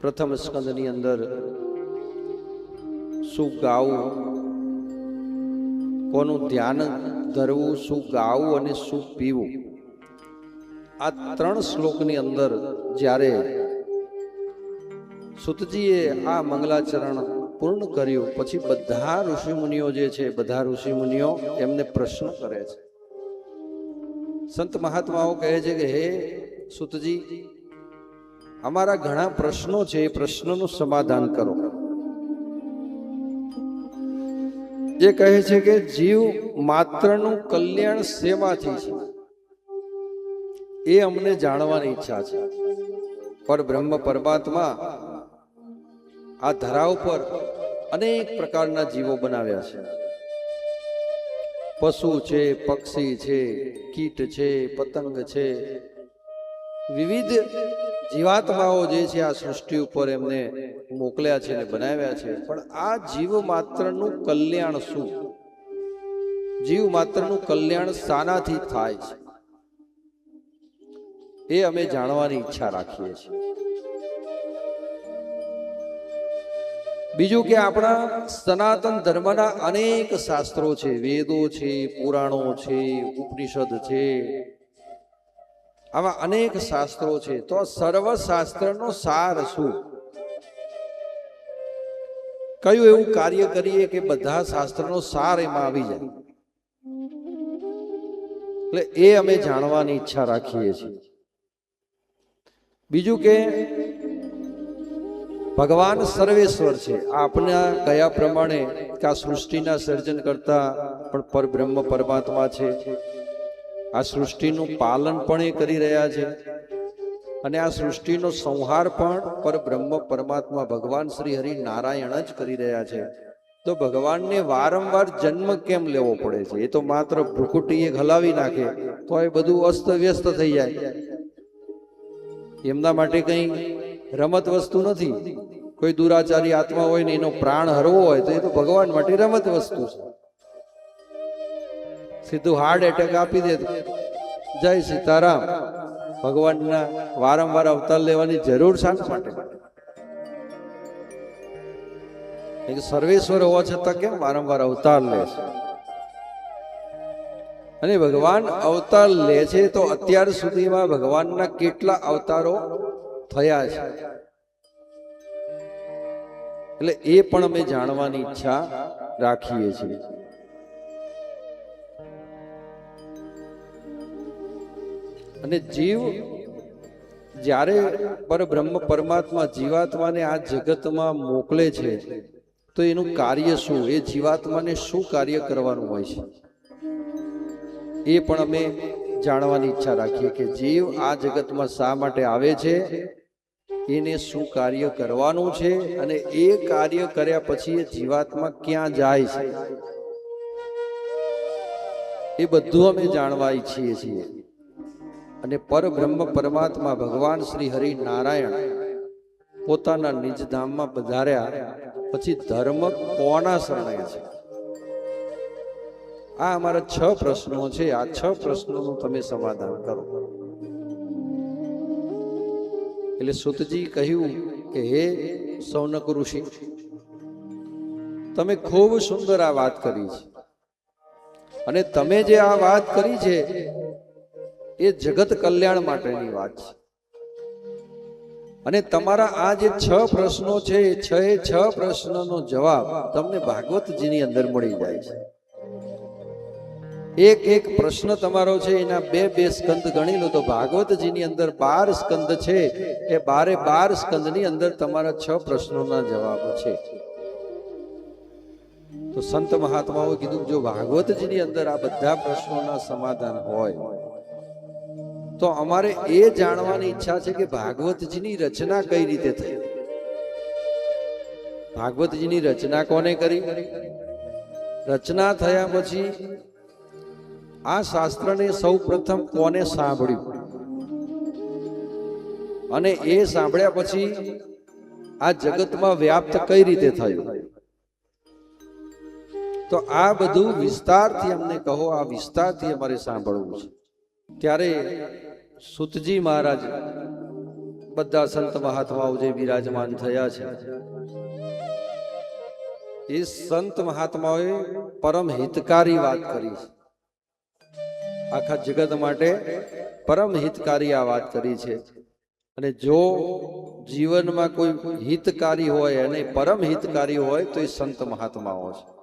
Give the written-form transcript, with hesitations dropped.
પ્રથમ સ્કંદની અંદર શું ગાવું, કોનું ધ્યાન ધરવું, શું ગાવું અને શું પીવું, આ ત્રણ શ્લોકની અંદર જ્યારે સુતજીએ આ મંગલાચરણ પૂર્ણ કર્યું પછી બધા ઋષિમુનિઓ જે છે, બધા ઋષિમુનિઓ એમને પ્રશ્ન કરે છે. સંત મહાત્માઓ કહે છે કે હે સુતજી, અમારા ઘણા પ્રશ્નો છે, એ પ્રશ્નનું સમાધાન કરો. એ કહે છે કે જીવ માત્રનું કલ્યાણ શેમાંથી છે એ અમને જાણવાની ઈચ્છા છે. પર બ્રહ્મ પરમાત્મા આ ધરા ઉપર અનેક પ્રકારના જીવો બનાવ્યા છે. પશુ છે, પક્ષી છે, કીટ છે, પતંગ છે, વિવિધ જીવાત્માઓ જે છે આ સૃષ્ટિ ઉપર એમને મોકલ્યા છે અને બનાવ્યા છે. પણ આ જીવ માત્રનું કલ્યાણ શું, જીવ માત્રનું કલ્યાણ શાનાથી થાય છે એ અમે જાણવાની ઈચ્છા રાખીએ છીએ. બીજું કે આપણા સનાતન ધર્મના અનેક શાસ્ત્રો છે, વેદો છે, પુરાણો છે, ઉપનિષદ છે, આવા અનેક શાસ્ત્રો છે. તો સર્વ શાસ્ત્રનો સાર શું, કયું એવું કાર્ય કરીએ કે બધા શાસ્ત્રનો સાર એમાં આવી જાય, એટલે એ અમે જાણવાની ઈચ્છા રાખીએ છીએ. બીજું કે ભગવાન સર્વેશ્વર છે. આપના કયા પ્રમાણે કે આ સૃષ્ટિના સર્જન કરતા પણ પરબ્રહ્મ પરમાત્મા છે, આ સૃષ્ટિનું પાલન પણ એ કરી રહ્યા છે અને આ સૃષ્ટિનો સંહાર પણ પરબ્રહ્મ પરમાત્મા ભગવાન શ્રી હરિ નારાયણ જ કરી રહ્યા છે. તો ભગવાનને વારંવાર જન્મ કેમ લેવો પડે છે? એ તો માત્ર ભ્રુકુટીએ હલાવી નાખે તો એ બધું અસ્ત વ્યસ્ત થઈ જાય. એમના માટે કઈ રમત વસ્તુ નથી. કોઈ દુરાચારી આત્મા હોય ને એનો પ્રાણ હરવો હોય તો એ તો ભગવાન માટે રમત વસ્તુ છે. સીધું હાર્ટ એટેક આપી દે, જય સીતારામ. ભગવાનના વારંવાર અવતાર લેવાની જરૂર શાના માટે? સર્વેશ્વર હોવા છતાં કેમ વારંવાર અવતાર લે છે? અને ભગવાન અવતાર લે છે તો અત્યાર સુધીમાં ભગવાનના કેટલા અવતારો થયા છે, એટલે એ પણ અમે જાણવાની ઈચ્છા રાખીએ છીએ. અને જીવ જ્યારે પરબ્રહ્મ પરમાત્મા જીવાત્માને આ જગતમાં મોકલે છે તો એનું કાર્ય શું, એ જીવાત્માને શું કાર્ય કરવાનું હોય છે એ પણ અમે જાણવાની ઈચ્છા રાખીએ કે જીવ આ જગતમાં શા માટે આવે છે, એને શું કાર્ય કરવાનું છે અને એ કાર્ય કર્યા પછી એ જીવાત્મા ક્યાં જાય છે એ બધું અમે જાણવા ઈચ્છીએ છીએ. અને પરબ્રહ્મ પરમાત્મા ભગવાન શ્રી હરિ નારાયણ પોતાના નિજધામમાં પધાર્યા પછી ધર્મ કોના શરણે છે? આ અમારા 6 પ્રશ્નો છે. આ 6 પ્રશ્નોનું તમે સમાધાન કરો. એટલે સુતજી કહ્યું કે હે સૌનક ઋષિ, તમે ખૂબ સુંદર આ વાત કરી છે અને તમે જે આ વાત કરી છે એ જગત કલ્યાણ માટેની વાત છે. અને તમારા આ જે 6 પ્રશ્નો છે એ 6 પ્રશ્નનો જવાબ તમને ભાગવતજીની અંદર મળી જાય છે. એક પ્રશ્ન તમારો છે એના 2 સ્કંદ ગણી લો તો ભાગવતજીની અંદર 12 સ્કંદ છે. એ 12 સ્કંદની અંદર તમારા 6 પ્રશ્નોના જવાબ છે. તો સંત મહાત્માઓએ કીધું જો ભાગવતજીની અંદર આ બધા પ્રશ્નોના સમાધાન હોય તો અમારે એ જાણવાની ઈચ્છા છે કે ભાગવતજીની રચના કઈ રીતે થઈ, ભાગવતજીની રચના કોને કરી, રચના થયા પછી આ શાસ્ત્રને સૌ પ્રથમ કોને સાંભળ્યું અને એ સાંભળ્યા પછી આ જગતમાં વ્યાપ્ત કઈ રીતે થયું. તો આ બધું વિસ્તારથી અમને કહો, આ વિસ્તારથી અમારે સાંભળવું છે. ત્યારે સુતજી મહારાજ બધા સંત મહાત્માઓ જે બિરાજમાન થયા છે, એ સંત મહાત્માઓએ પરમ હિતકારી વાત કરી છે. આખા જગત માટે પરમ હિતકારી આ વાત કરી છે. અને જો જીવનમાં કોઈ હિતકારી હોય અને પરમ હિતકારી હોય તો એ સંત મહાત્માઓ છે.